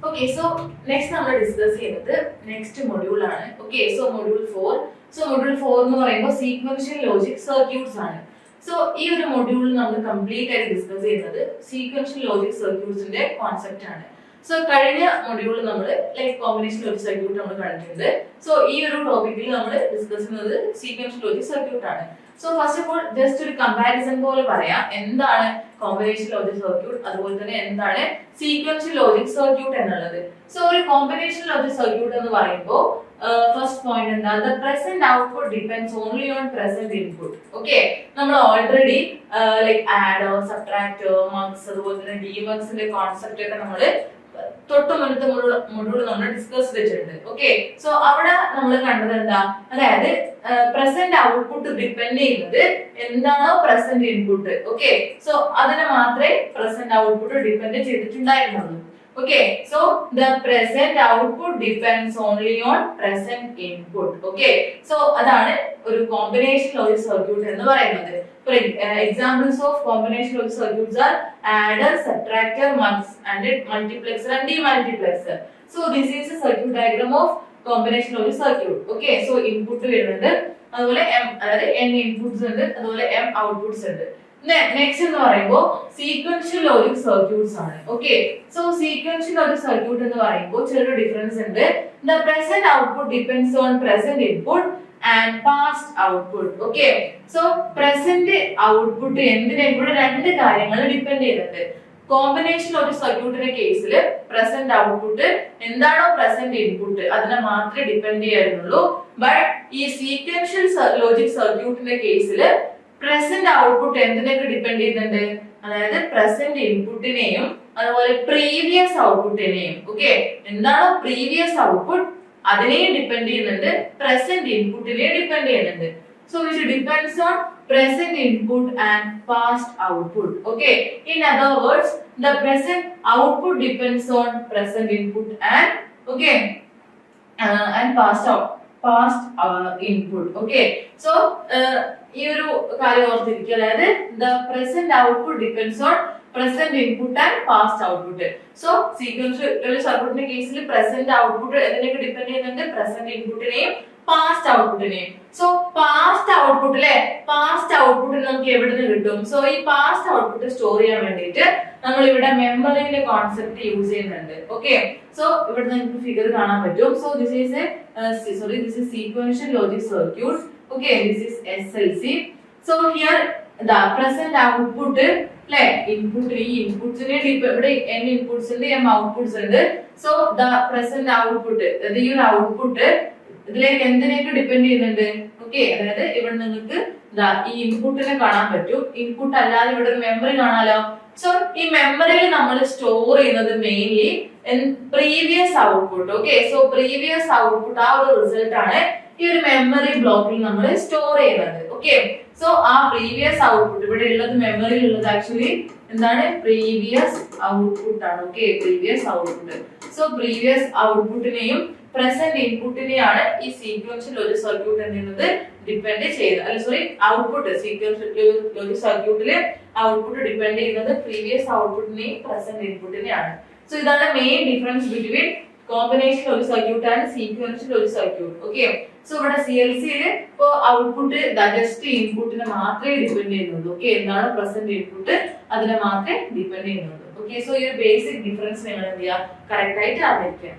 Okay, so next നമ്മൾ discuss ചെയ്യുന്നത് next module ആണ്. Okay, so module 4. So module 4 എന്ന് പറയുമ്പോൾ സീക്വൻഷ്യൽ ലോജിക് സർക്യൂട്ട്സ് ആണ്. സോ ഈ ഒരു മൊഡ്യൂളിൽ നമ്മൾ കംപ്ലീറ്റ് ആയിട്ട് ഡിസ്കസ് ചെയ്യുന്നത് സീക്വൻഷ്യൽ ലോജിക് സർക്യൂട്ട്സിന്റെ കോൺസെപ്റ്റ് ആണ്. സോ കഴിഞ്ഞ മൊഡ്യൂളിൽ നമ്മൾ ലൈക്ക് കോമ്പിനേഷൻ ലോജിക് സർക്യൂട്ട് നമ്മൾ കണ്ടിട്ടുണ്ട്. സോ ഈ ഒരു ടോപ്പിക്കിൽ നമ്മൾ ഡിസ്കസ് ചെയ്യുന്നത് സീക്വൻഷ്യൽ ലോജിക് സർക്യൂട്ട് ആണ്. So first of all just ഒരു കമ്പാരിസൺ പോലെ പറയാം എന്താണ് കോമ്പിനേഷൻ ലോജിക് സർക്യൂട്ട് അതുപോലെ തന്നെ എന്താണ് സീക്വൻഷ്യൽ ലോജിക് സർക്യൂട്ട് എന്നുള്ളത്. സോ ഒരു കോമ്പിനേഷൻ ലോജിക് സർക്യൂട്ട് എന്ന് പറയുമ്പോൾ ഫസ്റ്റ് പോയിന്റ് എന്താ, the present output depends only on present input. Okay, നമ്മൾ already like adder, subtractor, mux അതുപോലെ തന്നെ ഡിമക്സിന്റെ കോൺസെപ്റ്റ് ഒക്കെ നമ്മൾ തൊട്ട് മുന്നത്തെ മൊഡ്യൂൾ നമ്മൾ ഡിസ്കസ് ചെയ്തിട്ടുണ്ട്. ഓക്കെ, സോ അവിടെ നമ്മൾ കണ്ടത് എന്താ, അതായത് പ്രസന്റ് ഔട്ട്പുട്ട് ഡിപെൻഡ് ചെയ്യുന്നത് എന്താണോ പ്രസന്റ് ഇൻപുട്ട്. ഓക്കെ, സോ അതിനെ മാത്രമേ പ്രസന്റ് ഔട്ട്പുട്ട് ഡിപെൻഡ് ചെയ്തിട്ടുണ്ടായിരുന്നുള്ളൂ. Okay, so the present output depends only on present input. Okay, so അതാണ് ഒരു കോമ്പിനേഷൻ ലോജിക് സർക്യൂട്ട് എന്ന് പറയുന്നത്. For examples of combination logic circuits are adder, subtractor, mux and multiplexer and demultiplexer. So this is a circuit diagram of combination logic circuit. Okay, so input വരുന്നുണ്ട്, അതുപോലെ m അതായത് n inputs ഉണ്ട്, അതുപോലെ m outputs ഉണ്ട്. Next എന്ന് പറയുമ്പോൾ sequential logic circuits ആണ്. Okay, so sequential logic circuit എന്ന് പറയുമ്പോൾ ചെറിയ ഡിഫറൻസ് ഉണ്ട്. The present output depends on present input and past output. Okay, so present output എന്തിനാ, ഇവിടെ രണ്ട് കാര്യങ്ങൾ ഡിപെൻഡ് ചെയ്യുന്നുണ്ട്. കോമ്പിനേഷൻ ലോജിക് സർക്യൂട്ടിന്റെ കേസിൽ പ്രസന്റ് ഔട്ട്പുട്ട് എന്താണോ പ്രസന്റ് ഇൻപുട്ട് അതിനെ മാത്രമേ ഡിപെൻഡ് ചെയ്യാറുള്ളൂ. ബട്ട് ഈ സീക്വൻഷ്യൽ ലോജിക് സർക്യൂട്ടിന്റെ കേസിൽ പ്രസന്റ് ഔട്ട്പുട്ട് എന്തിനൊക്കെ ഡിപെൻഡ് ചെയ്യുന്നുണ്ട്, അതായത് പ്രസന്റ് ഇൻപുട്ടിനെയും അതുപോലെ പ്രീവിയസ് ഔട്ട്പുട്ടിനെയും. ഓക്കെ, എന്താണോ പ്രീവിയസ് ഔട്ട്പുട്ട് അതിനെയും ഡിപെൻഡ് ചെയ്യുന്നുണ്ട്, പ്രസന്റ് ഇൻപുട്ടിനെയും ഡിപെൻഡ് ചെയ്യുന്നുണ്ട്. So it depends on present input and past output. Okay, in other words the present output depends on present input and okay and past input. Okay, so ഈ ഒരു കാര്യം ഓർത്തിരിക്കുക, അതായത് the present output depends on present input and past output. So sequential സർക്യൂട്ടിന്റെ കേസിൽ present output എന്തിനൊക്കെ depend ചെയ്യുന്നുണ്ട്, present ഇൻപുട്ടിനെയും പാസ്റ്റ് ഔട്ട്പുട്ടിനെയും. സോ പാസ്റ്റ് ഔട്ട്പുട്ട് അല്ലെ, പാസ്റ്റ് ഔട്ട്പുട്ട് നമുക്ക് എവിടെ നിന്ന് കിട്ടും? സോ ഈ പാസ്റ്റ് ഔട്ട്പുട്ട് സ്റ്റോർ ചെയ്യാൻ വേണ്ടിയിട്ട് നമ്മൾ ഇവിടെ മെമ്മറിന്റെ കോൺസെപ്റ്റ് യൂസ് ചെയ്യുന്നുണ്ട്. ഓക്കെ, സോ ഇവിടെ നിങ്ങൾക്ക് ഫിഗർ കാണാൻ പറ്റും. So this is sequential logic circuit. Okay, this is SLC. So here the present output അല്ലെ, ഇൻപുട്ട് ഈ ഇൻപുട്സിനെ ഇവിടെ n ഇൻപുട്സ് ഉണ്ട്, m ഔട്ട്പുട്സ് ഉണ്ട്. സോ the present output ഈ ഒരു ഔട്ട്പുട്ട് ഇതിലേക്ക് എന്തിനേക്ക് ഡിപെൻഡ് ചെയ്യുന്നുണ്ട്. ഓക്കെ, അതായത് ഇവിടെ നിങ്ങൾക്ക് ഈ ഇൻപുട്ടിനെ കാണാൻ പറ്റും, ഇൻപുട്ട് അല്ലാതെ ഇവിടെ ഒരു മെമ്മറി കാണാലോ. സോ ഈ മെമ്മറിയിൽ നമ്മൾ സ്റ്റോർ ചെയ്യുന്നത് mainly previous output. Okay, so previous output ആ ഒരു റിസൾട്ട് ആണ് ഈ ഒരു മെമ്മറി ബ്ലോക്കിൽ നമ്മൾ സ്റ്റോർ ചെയ്യുന്നത്. ഓക്കെ, സോ ആ പ്രീവിയസ് ഔട്ട്പുട്ട് ഇവിടെ ഉള്ളത് മെമ്മറിയിൽ ഉള്ളത് ആക്ച്വലി എന്താണ്, പ്രീവിയസ് ഔട്ട്പുട്ട് ആണ്. Okay, previous output. So previous ഔട്ട്പുട്ടിനെയും പ്രസന്റ് ഇൻപുട്ടിനെയാണ് ഈ സീക്വൻഷ്യൽ ലോജിക് സർക്യൂട്ട് എന്നത് ഡിപെൻഡ് ചെയ്യുന്നത്. അല്ല സോറി, ഔട്ട്പുട്ട് സീക്വൻഷ്യൽ ലോജിക് സർക്യൂട്ടിലെ ഔട്ട്പുട്ട് ഡിപെൻഡ് ചെയ്യുന്നത് പ്രീവിയസ് ഔട്ട്പുട്ടിനെയും പ്രസന്റ് ഇൻപുട്ടിനെയാണ്. സോ ഇതാണ് main difference between combination logic circuit and sequential logic circuit. Okay, so ഇവിടെ CLC-യിൽ ഇപ്പോ ഔട്ട്പുട്ട് ജസ്റ്റ് ഇൻപുട്ടിനെ മാത്രമേ ഡിപെൻഡ് ചെയ്യുന്നുള്ളൂ. ഓക്കെ, എന്താണ് പ്രസന്റ് ഇൻപുട്ട് അതിനെ മാത്രമേ ഡിപെൻഡ് ചെയ്യുന്നുള്ളൂ. ഓക്കെ, സോ ഈ ഒരു ബേസിക് ഡിഫറൻസ് നിങ്ങൾ എന്ത് ചെയ്യുക, കറക്റ്റ് ആയിട്ട് അറിയിക്കുക.